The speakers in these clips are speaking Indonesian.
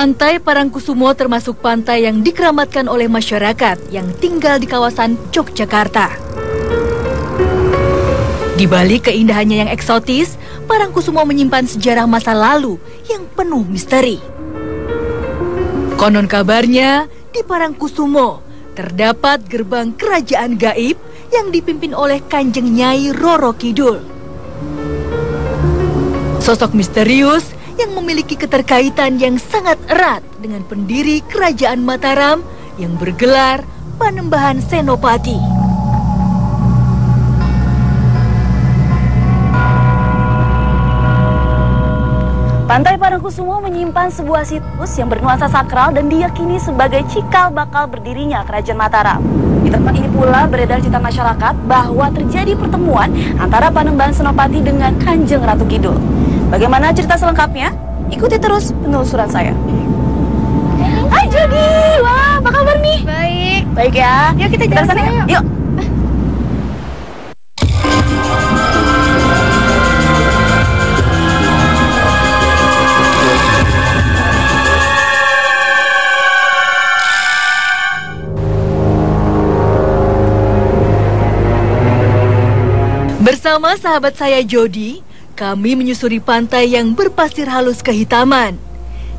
Pantai Parangkusumo termasuk pantai yang dikeramatkan oleh masyarakat yang tinggal di kawasan Yogyakarta. Di balik keindahannya yang eksotis, Parangkusumo menyimpan sejarah masa lalu yang penuh misteri. Konon kabarnya, di Parangkusumo terdapat gerbang kerajaan gaib yang dipimpin oleh Kanjeng Nyai Roro Kidul. Sosok misterius yang memiliki keterkaitan yang sangat erat dengan pendiri Kerajaan Mataram yang bergelar Panembahan Senopati. Pantai Parangkusumo menyimpan sebuah situs yang bernuansa sakral dan diyakini sebagai cikal bakal berdirinya Kerajaan Mataram. Di tempat ini pula beredar cerita masyarakat bahwa terjadi pertemuan antara Panembahan Senopati dengan Kanjeng Ratu Kidul. Bagaimana cerita selengkapnya? Ikuti terus penelusuran saya. Hai Jody, wah apa kabar nih? Baik. Baik ya. Yuk kita jalan sana yuk. Yuk. Bersama sahabat saya Jody, kami menyusuri pantai yang berpasir halus kehitaman,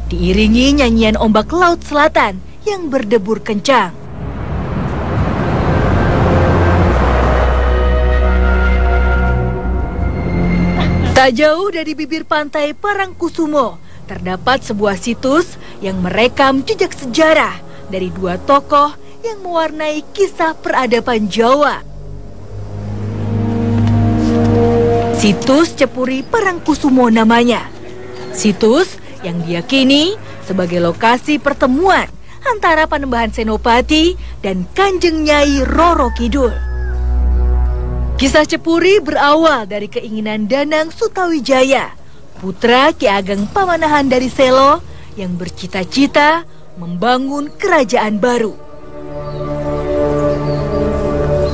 diiringi nyanyian ombak laut selatan yang berdebur kencang. Tak jauh dari bibir pantai Parangkusumo, terdapat sebuah situs yang merekam jejak sejarah dari dua tokoh yang mewarnai kisah peradaban Jawa. Situs Cepuri Parangkusumo namanya. Situs yang diyakini sebagai lokasi pertemuan antara Panembahan Senopati dan Kanjeng Nyai Roro Kidul. Kisah Cepuri berawal dari keinginan Danang Sutawijaya, putra Ki Ageng Pamanahan dari Selo yang bercita-cita membangun kerajaan baru.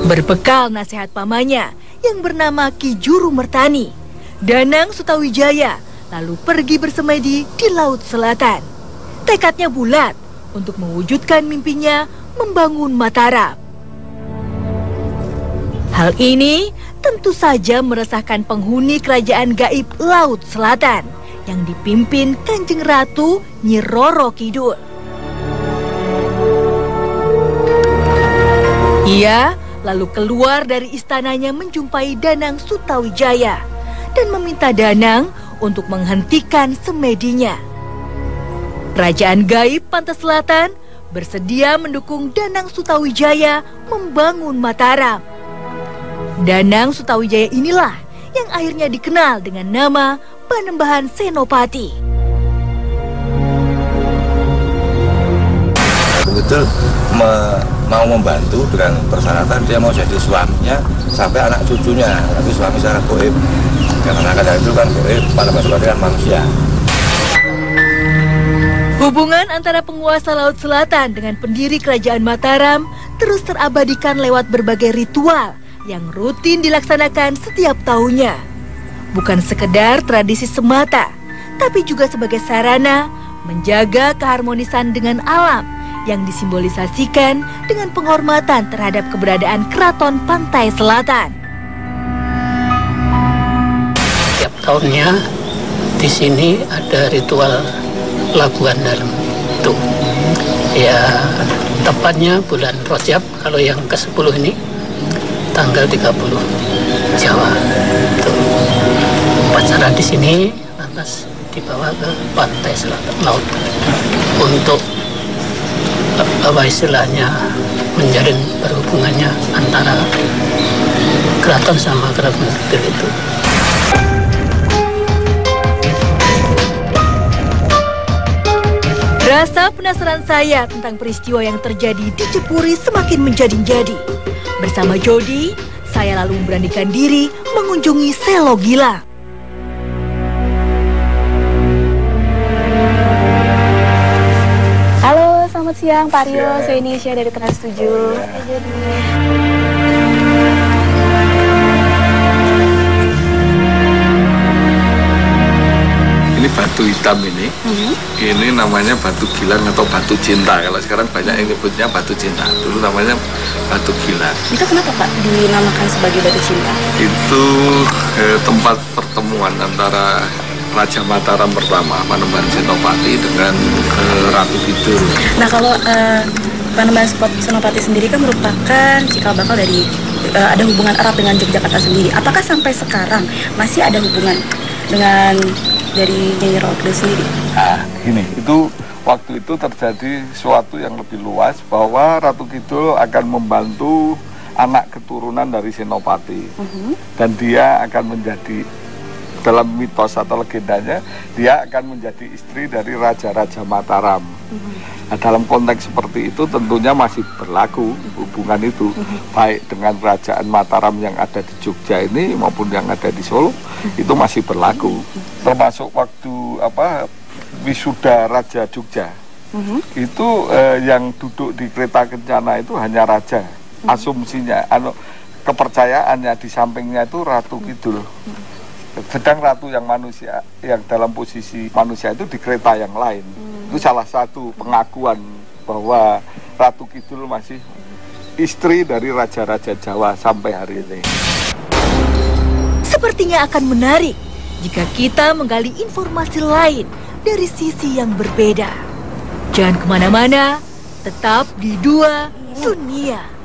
Berbekal nasihat pamannya yang bernama Ki Juru Mertani, Danang Sutawijaya lalu pergi bersemedi di Laut Selatan. Tekadnya bulat untuk mewujudkan mimpinya membangun Mataram. Hal ini tentu saja meresahkan penghuni kerajaan gaib Laut Selatan yang dipimpin Kanjeng Ratu Nyi Roro Kidul. Ia lalu keluar dari istananya menjumpai Danang Sutawijaya dan meminta Danang untuk menghentikan semedinya. Kerajaan gaib Pantai Selatan bersedia mendukung Danang Sutawijaya membangun Mataram. Danang Sutawijaya inilah yang akhirnya dikenal dengan nama Panembahan Senopati. Betul mau membantu dengan persyaratan dia mau jadi suaminya sampai anak cucunya, tapi suami secara goib karena kadang itu kan goib pada masyarakat manusia. Hubungan antara penguasa Laut Selatan dengan pendiri Kerajaan Mataram terus terabadikan lewat berbagai ritual yang rutin dilaksanakan setiap tahunnya. Bukan sekedar tradisi semata, tapi juga sebagai sarana menjaga keharmonisan dengan alam yang disimbolisasikan dengan penghormatan terhadap keberadaan Keraton Pantai Selatan. Setiap tahunnya di sini ada ritual labuhan dalam itu. Ya, tepatnya bulan Rajab, kalau yang ke-10 ini tanggal 30 Jawa. Itu upacara di sini lantas dibawa ke Pantai Selatan Laut untuk apa istilahnya menjalin berhubungannya antara keraton sama keraton kidul itu. Rasa penasaran saya tentang peristiwa yang terjadi di Cepuri semakin menjadi-jadi. Bersama Jody, saya lalu memberanikan diri mengunjungi Selo Gilang. Selamat siang Pak Rio, saya Nisha dari Trans 7. Ini batu batu hitam ini namanya batu gilang atau batu cinta. Kalau sekarang banyak yang nyebutnya batu cinta. Dulu namanya batu gilang. Itu kenapa Pak dinamakan sebagai batu cinta? Itu tempat pertemuan antara Raja Mataram pertama, Panembahan Senopati dengan Ratu Kidul. Nah kalau Panembahan Senopati sendiri kan merupakan cikal bakal dari ada hubungan erat dengan Yogyakarta sendiri. Apakah sampai sekarang masih ada hubungan dengan dari Nyai Roro Kidul sendiri? Nah, gini, itu waktu itu terjadi sesuatu yang lebih luas bahwa Ratu Kidul akan membantu anak keturunan dari Senopati dan dia akan menjadi, dalam mitos atau legendanya, dia akan menjadi istri dari Raja-Raja Mataram. Nah, dalam konteks seperti itu tentunya masih berlaku hubungan itu, baik dengan Kerajaan Mataram yang ada di Jogja ini maupun yang ada di Solo, itu masih berlaku. Termasuk waktu wisuda Raja Jogja, itu yang duduk di kereta kencana itu hanya raja. Asumsinya, kepercayaannya di sampingnya itu Ratu Kidul. Sedang ratu yang manusia, yang dalam posisi manusia itu di kereta yang lain. Itu salah satu pengakuan bahwa Ratu Kidul masih istri dari raja-raja Jawa sampai hari ini. Sepertinya akan menarik jika kita menggali informasi lain dari sisi yang berbeda. Jangan kemana-mana, tetap di Dua Dunia.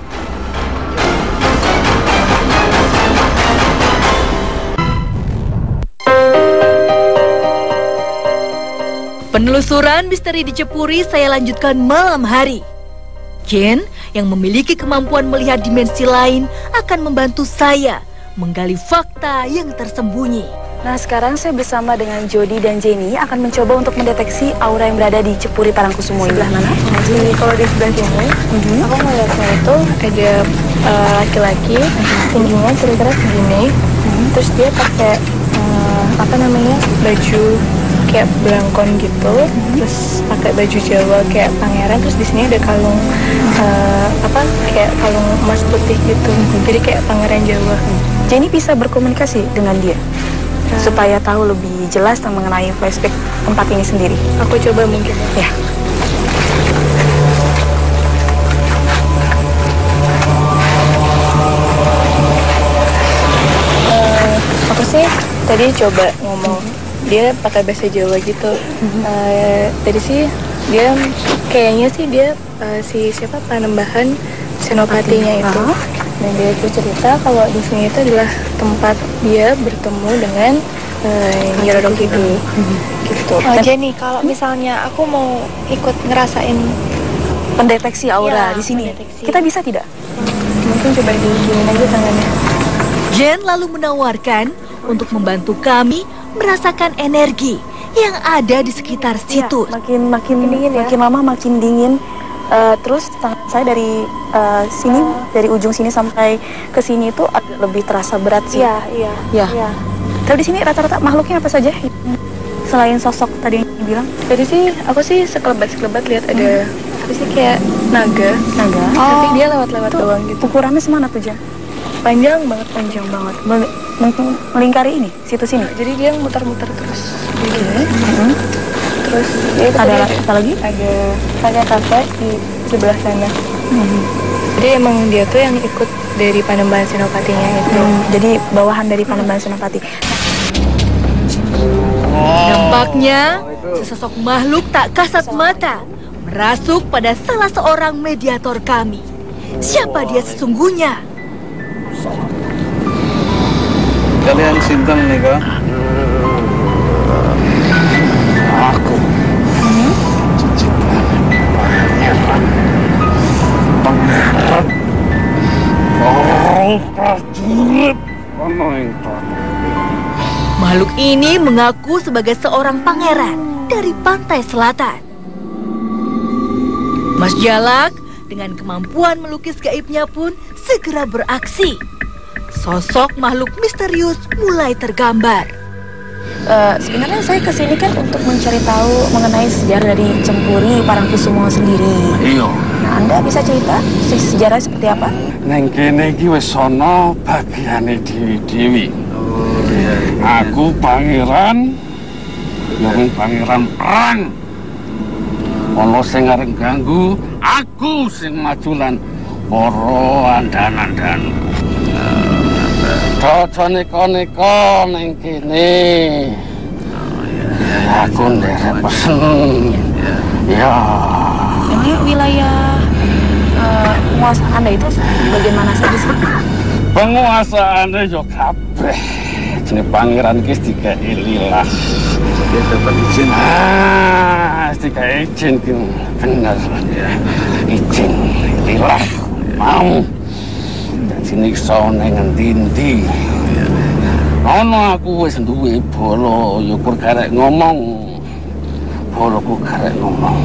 Penelusuran misteri di Cepuri saya lanjutkan malam hari. Jen yang memiliki kemampuan melihat dimensi lain akan membantu saya menggali fakta yang tersembunyi. Nah sekarang saya bersama dengan Jody dan Jenny akan mencoba untuk mendeteksi aura yang berada di Cepuri Parangkusumo. Sebelah mana? Jadi kalau di sebelah sini, aku melihatnya itu ada laki-laki, tingginya kira-kira segini, terus dia pakai baju kayak belangkon gitu, terus pakai baju Jawa kayak pangeran, terus di sini ada kalung kayak kalung emas putih gitu, jadi kayak pangeran Jawa. Jenny bisa berkomunikasi dengan dia supaya tahu lebih jelas mengenai flashback tempat ini sendiri. Aku coba mungkin ya. Aku sih tadi coba ngomong, dia pakai bahasa Jawa gitu. Tadi sih dia kayaknya sih dia siapa Panembahan Senopatinya itu. Dan dia itu cerita kalau di sini itu adalah tempat dia bertemu dengan Nyai Roro Kidul. Gitu. Jenny, kalau misalnya aku mau ikut ngerasain pendeteksi aura di sini, kita bisa tidak? Mungkin coba diginin aja tangannya. Jen lalu menawarkan untuk membantu kami merasakan energi yang ada di sekitar situs. Makin dingin ya. Makin lama makin dingin. Terus tangan saya dari sini, dari ujung sini sampai ke sini itu agak lebih terasa berat sih. Iya. Tapi di sini rata-rata makhluknya apa saja? Selain sosok tadi yang bilang. Tadi sih aku sih sekelebat lihat ada apa sih kayak naga. Tapi dia lewat-lewat doang gitu. Ukurannya semana tuh, Jan? Panjang banget. Melingkari ini, situs ini. Jadi dia muter-muter terus. Terus ada apa lagi? Ada kafe di sebelah sana. Jadi emang dia tuh yang ikut dari Panembahan Senopatinya itu. Jadi bawahan dari Panembahan Senopati. Nampaknya sesosok makhluk tak kasat mata merasuk pada salah seorang mediator kami. Siapa dia sesungguhnya? Kalian sinten nih kak? Aku pangeran prajurit. Makhluk ini mengaku sebagai seorang pangeran dari pantai selatan. Mas Jalak dengan kemampuan melukis gaibnya pun segera beraksi. Sosok makhluk misterius mulai tergambar. Sebenarnya saya kesini kan untuk mencari tahu mengenai sejarah dari Cepuri Parangkusumo sendiri. Iya. Nah, Anda bisa cerita sejarah seperti apa? Neng kene iki wis ana bagiane dewi-dewi. Aku pangeran Yang pangeran perang. Ono sing arep ganggu, aku sing majulan para andan-andan. Dojo neko-neko ning kene. Aku nderek pesen. Ya. Emangnya wilayah penguasa Anda itu bagian mana saja sih? Penguasaane yo kabeh. Jenenge pangeran iki dikai lilah. Dia dapat izin. Dikai izin ki bener ya. Izin lilah mau. Dadi iso ning endi-endi. Ana aku wis duwe bala ya kur garek ngomong. Balaku garek ngomong.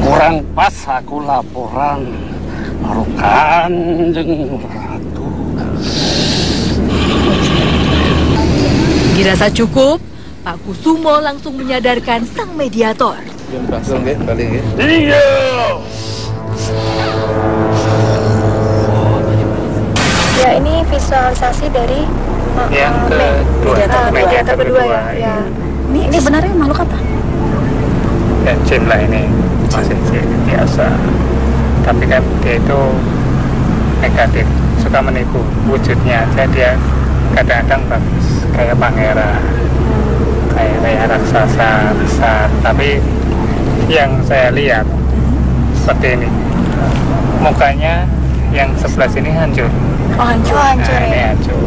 Kurang pas aku laporan karo Kanjeng Ratu. Dirasa cukup, Pak Kusumo langsung menyadarkan sang mediator. Langsung nggih, balik nggih. Iya. Ya, ini visualisasi dari yang mediator kedua ya. Ini sebenarnya makhluk apa? Ya, jin lah ini, masih jin biasa. Tapi kan dia itu negatif, suka menipu wujudnya aja. Dia kadang-kadang bagus, kayak pangeran, kayak raksasa besar. Tapi yang saya lihat seperti ini, mukanya yang sebelah sini hancur. Oh, hancur. Nah, ini hancur.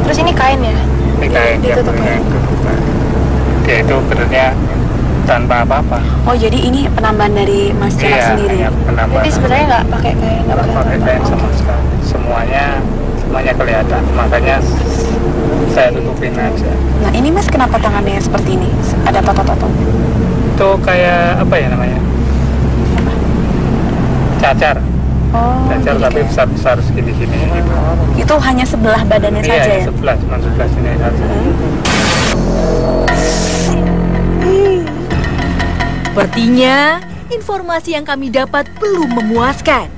Terus ini kain ya? Ini kain dia ditutup punya ya? dia itu bentuknya tanpa apa-apa. Oh, jadi ini penambahan dari Mas Jalak sendiri. Iya, penambahan. Jadi sebenarnya nggak pakai kain, nggak pakai Pakai kain sama sekali. Semuanya kelihatan. Makanya saya tutupin aja. Nah, ini Mas kenapa tangannya seperti ini? Ada tato-tato? Itu kayak apa ya namanya? Cacar. Oh, Cacar jadi tapi kayak- besar-besar segini-gini gitu. itu hanya sebelah badannya Iya, saja ya? sebelah, cuma sebelah sini saja. Sepertinya informasi yang kami dapat belum memuaskan.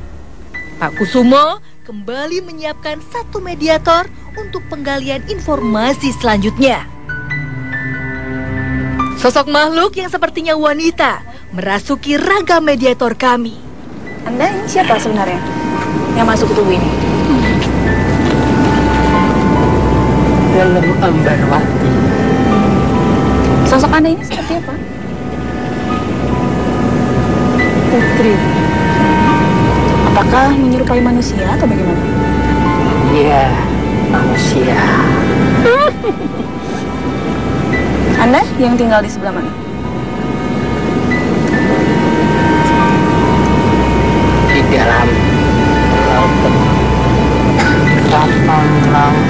Pak Kusumo kembali menyiapkan satu mediator untuk penggalian informasi selanjutnya. Sosok makhluk yang sepertinya wanita merasuki ragam mediator kami. Anda ini siapa sebenarnya yang masuk ke tubuh ini? Dalam Ambarwati. Sosok Anda ini seperti apa? Putri. Apakah menyerupai manusia atau bagaimana? Iya, manusia. Anda yang tinggal di sebelah mana? Di dalam laut. Lapang laut.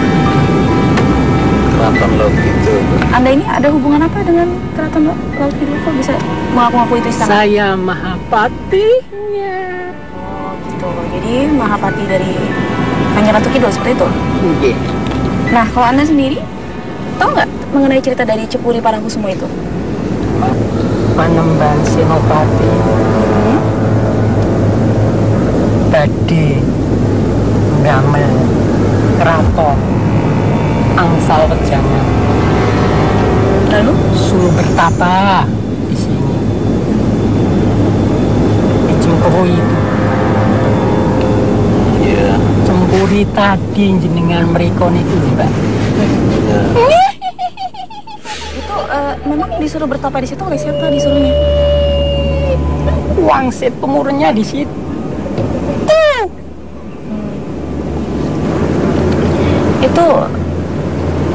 Lapang laut gitu. Anda ini ada hubungan apa dengan keraton laut itu? Kok bisa mengaku-ngaku itu istana? Saya Mahapatinya. Oh gitu, jadi Mahapati dari Kanjeng Ratu Kidul seperti itu? Iya. Nah, kalau Anda sendiri, tahu nggak mengenai cerita dari Cepuri Parangkusumo itu? Panembahan Senopati. Badhe ngamel keraton angsal wejangan. Lalu? Suruh bertapa di sini. Di Cempuru itu. Iya. Cempuri tadi jenengan mereka itu, Mbak. Itu memang disuruh bertapa di situ oleh siapa disuruhnya? Wangsit pemurunnya di situ. Itu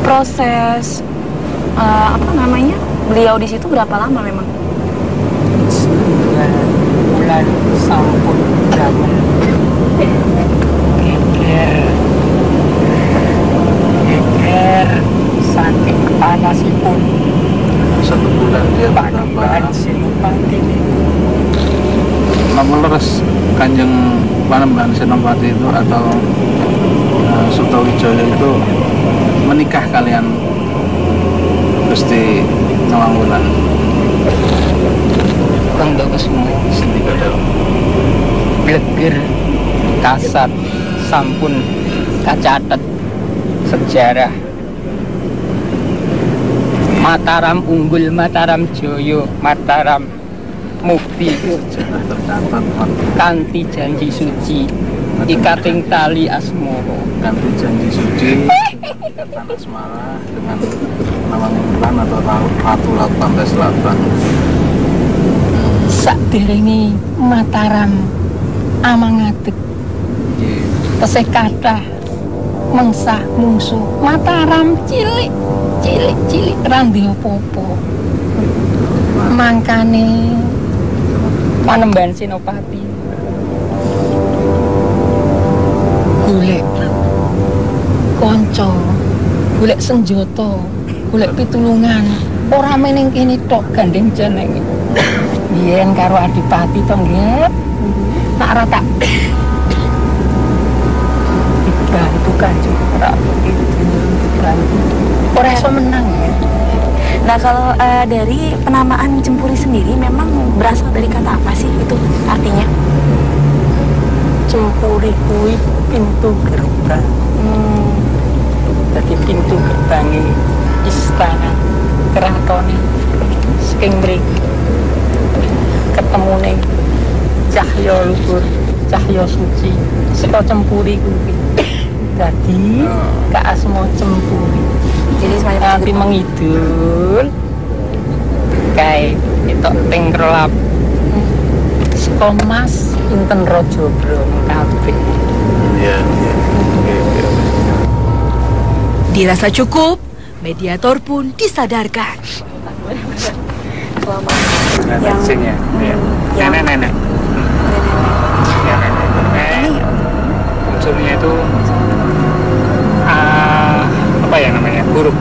proses apa namanya? Beliau di situ berapa lama memang? 9 bulan sampun damel. Geger saking panasipun. 1 bulan dia Panembahan Senopati. Napa leres Kanjeng Panembahan Senopati itu atau Sutowijaya itu menikah kalian Gusti Nawangwulan? Rangga semua Sendika dalam. bleger kasat sampun kacatet sejarah Mataram unggul, Mataram joyo, Mataram mukti. Kanthi janji suci, ikating tali asmara. Kanthi janji suci, ikatan asmara dengan Nawang Wulan atau Ratu Laut Pantai Selatan. Saderenge Mataram amangadeg tesih kathah mengsah mungsuh. Mataram cilik randhe apa-apa. Mangkane Panembahan Senopati golek kanca, golek senjata, golek pitulungan, ora meneng kene tok gandeng jeneng. Biyen karo Adipati to nggih. Nak ora tak dibantu Kanjeng Prabu itu dibantu. Ora iso menang ya. Nah kalau dari penamaan Cempuri sendiri memang berasal dari kata apa sih itu artinya? Cempuri kuwi pintu gerbang. Jadi pintu gerbangnya istana keratone saking mriki ketemu ning cahya luhur, cahya suci saka Cempuri kuwi. Dadi kaasma Cempuri. Jadi semacam nanti mengidul kae ketok teng relap saka Mas Inten Raja Brama kabeh. Iya. Dirasa cukup, mediator pun disadarkan. Yang nenek-nenek. Ya, nenek. Unsurnya itu apa ya namanya? Buruk.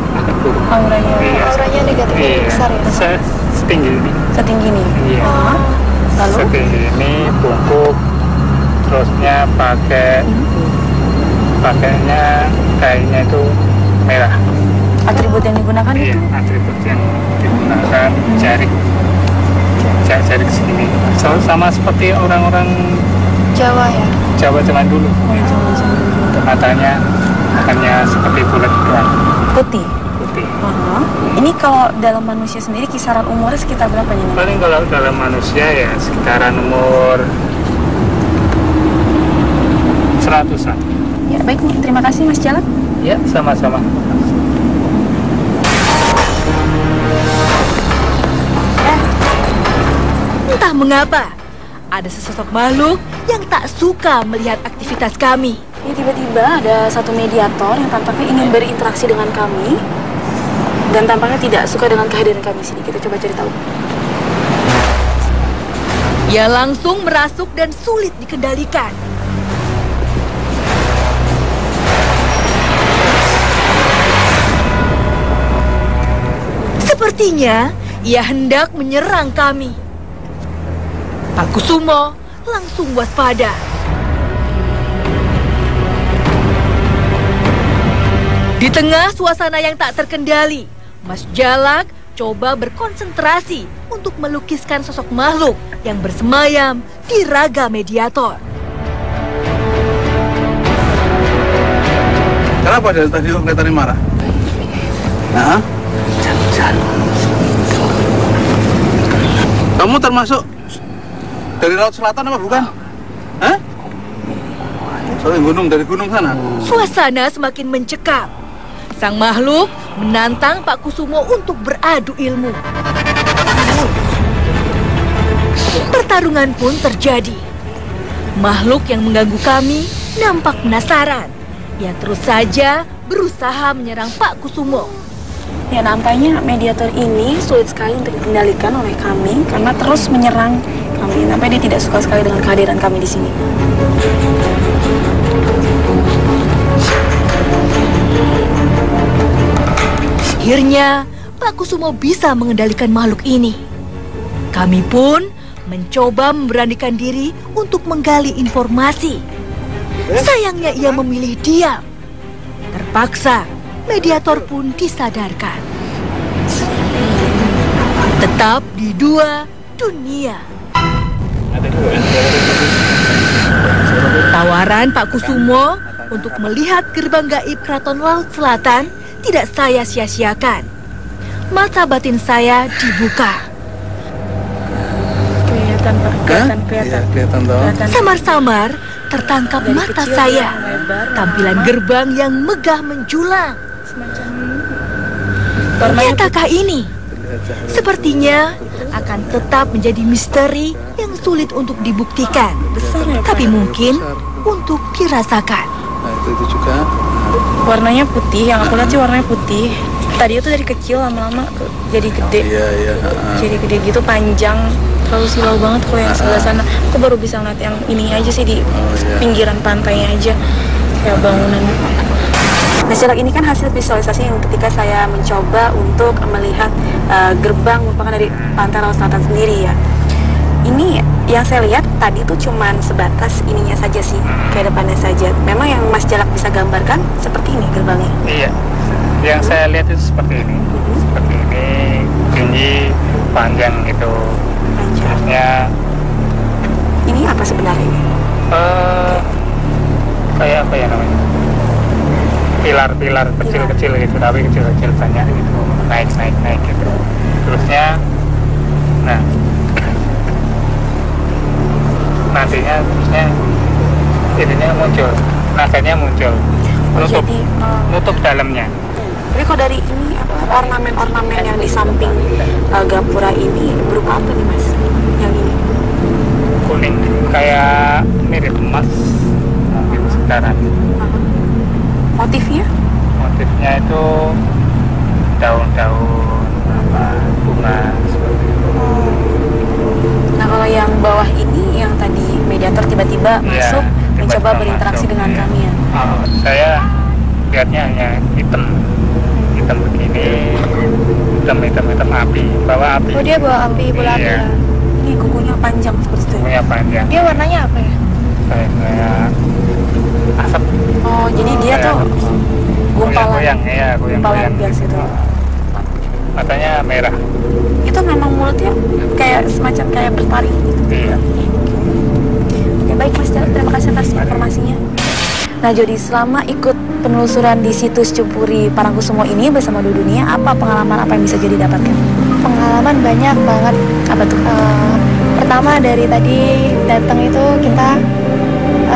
Auranya negatif besar ya? Setinggi ini. Setinggi ini. Iya. Lalu? Setinggi ini bungkuk, terusnya pakainya kayaknya itu merah. Atribut yang digunakan Iya, itu? atribut yang digunakan jarik segini. Sama seperti orang-orang Jawa ya? Jawa zaman dulu. Matanya hanya seperti bulat doang. Putih? Putih. Ini kalau dalam manusia sendiri kisaran umurnya sekitar berapa nih? Paling kalau dalam manusia ya sekitaran umur 100-an. Ya baik, terima kasih Mas Jalak. Ya, sama-sama. Entah mengapa, ada sesosok makhluk yang tak suka melihat aktivitas kami. Ini tiba-tiba ada satu mediator yang tampaknya ingin berinteraksi dengan kami dan tampaknya tidak suka dengan kehadiran kami sini. Kita coba cari tahu. Ia langsung merasuk dan sulit dikendalikan. Sepertinya ia hendak menyerang kami. Pak Kusumo langsung waspada. Di tengah suasana yang tak terkendali, Mas Jalak coba berkonsentrasi untuk melukiskan sosok makhluk yang bersemayam di raga mediator. Kenapa dari tadi kok kelihatannya marah? Nah, kamu termasuk dari Laut Selatan apa bukan? Hah? Soalnya dari gunung sana. Suasana semakin mencekam. Sang makhluk menantang Pak Kusumo untuk beradu ilmu. Pertarungan pun terjadi. Makhluk yang mengganggu kami nampak penasaran. Ia terus saja berusaha menyerang Pak Kusumo. Ya, nampaknya mediator ini sulit sekali untuk dikendalikan oleh kami karena terus menyerang kami. Nampaknya dia tidak suka sekali dengan kehadiran kami di sini. Akhirnya, Pak Kusumo bisa mengendalikan makhluk ini. Kami pun mencoba memberanikan diri untuk menggali informasi. Sayangnya ia memilih diam. Terpaksa, mediator pun disadarkan. Tetap di dua dunia. Tawaran Pak Kusumo untuk melihat gerbang gaib Keraton Laut Selatan tidak saya sia-siakan. mata batin saya dibuka. Kelihatan Pak, kelihatan. Kelihatan toh. Samar-samar tertangkap mata saya. Tampilan gerbang yang megah menjulang. Nyatakah ini? Sepertinya akan tetap menjadi misteri yang sulit untuk dibuktikan. Tapi mungkin untuk dirasakan. Nah itu juga. Warnanya putih, yang aku lihat sih warnanya putih. Tadi itu dari kecil lama-lama jadi gede. Iya. Jadi gede gitu, panjang. Terlalu silau banget kalau yang sebelah sana. Aku baru bisa ngeliat yang ini aja sih, di pinggiran pantainya aja. Kayak bangunan. Nah, Sherlock ini kan hasil visualisasi yang ketika saya mencoba untuk melihat gerbang merupakan dari Pantai Laut Selatan sendiri ya. Ini yang saya lihat tadi tuh cuman sebatas ininya saja sih, kayak depannya saja. Memang yang Mas Jalak bisa gambarkan seperti ini gerbangnya? Iya, yang saya lihat itu seperti ini. Seperti ini, tinggi, panjang gitu. Terusnya ini apa sebenarnya ini? Kayak apa ya namanya? Pilar-pilar kecil-kecil gitu, tapi kecil-kecil banyak gitu, naik gitu. Terusnya, nah nantinya terusnya ininya muncul, naganya muncul, nutup dalamnya. Tapi kok dari ini ornamen-ornamen yang di samping gapura ini berupa apa nih Mas? Yang ini? Kuning, kayak mirip emas gitu sekarang. Motifnya? Motifnya itu daun-daun bunga seperti itu. Nah kalau yang bawah ini, yang tadi mediator tiba-tiba masuk mencoba berinteraksi dengan kami ya? Saya lihatnya hanya hitam begini, hitam api, bawa api. Oh, dia bawa api, bola api. Iya. Ini kukunya panjang seperti itu. Kukunya panjang. Dia warnanya apa ya? Kayak asap. Oh, jadi dia tuh gumpalan. Goyang-goyang biasa itu. Matanya merah. Itu memang mulutnya kayak semacam kayak bertaring gitu. Iya. Oke, baik Mas Jalak, terima kasih atas informasinya. Nah, Jody, selama ikut penelusuran di situs Cempuri Parangkusumo ini bersama Dudunia, apa pengalaman apa yang bisa Jody dapatkan? Pengalaman banyak banget. Apa tuh? Pertama dari tadi datang itu kita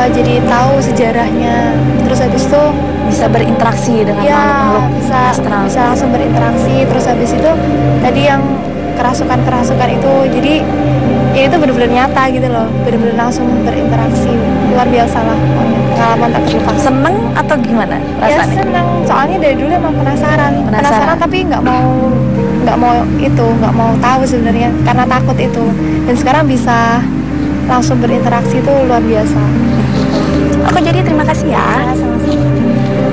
jadi tahu sejarahnya. Terus habis itu Bisa berinteraksi dengan makhluk astral. bisa langsung berinteraksi. Terus habis itu tadi yang kerasukan itu, jadi ya itu benar-benar nyata gitu loh, benar-benar langsung berinteraksi. Luar biasa lah, pengalaman tak terlupakan. Seneng atau gimana Ya rasanya? seneng, soalnya dari dulu emang penasaran tapi nggak mau tahu sebenarnya karena takut itu. Dan sekarang bisa langsung berinteraksi itu luar biasa. Oke, jadi terima kasih ya.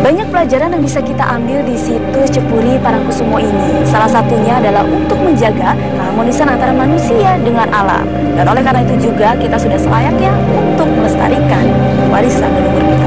Banyak pelajaran yang bisa kita ambil di situs Cempuri Parangkusumo ini. Salah satunya adalah untuk menjaga keharmonisan antara manusia dengan alam. Dan oleh karena itu juga kita sudah selayaknya untuk melestarikan warisan leluhur kita.